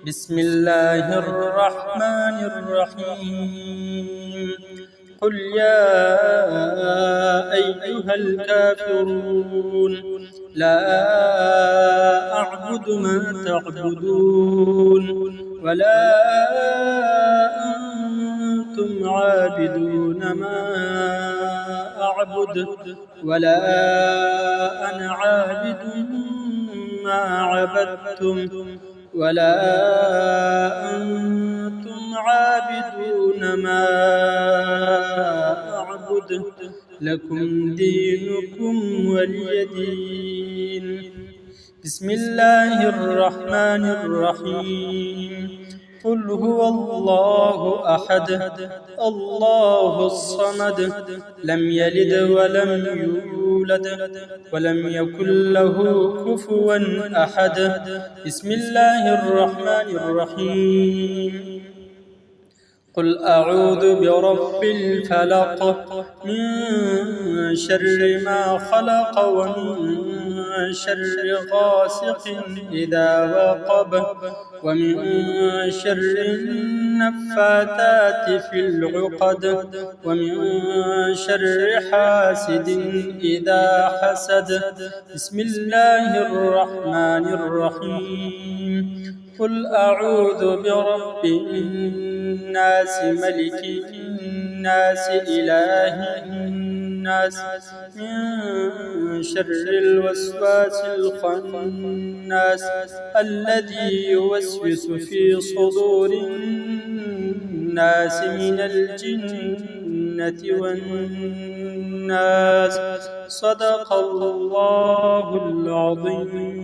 بسم الله الرحمن الرحيم قل يا أيها الكافرون لا أعبد ما تعبدون ولا أنتم عابدون ما أعبد ولا أنا عابد ما عبدتم ولا أنتم عابدون ما أعبد لكم دينكم ولي دين. بسم الله الرحمن الرحيم قل هو الله أحد الله الصمد لم يلد ولم يولد ولم يكن له كفوا أحد. بسم الله الرحمن الرحيم قل أعوذ برب الفلق من شر ما خلق ومن شر غاسق إذا وقب ومن شر النفاثات في العقد ومن شر حاسد إذا حسد. بسم الله الرحمن الرحيم قل أعوذ برب الناس ملك الناس إله الناس من شر الوسواس الخناس الذي يوسوس في صدور الناس من الجنة والناس. صدق الله العظيم.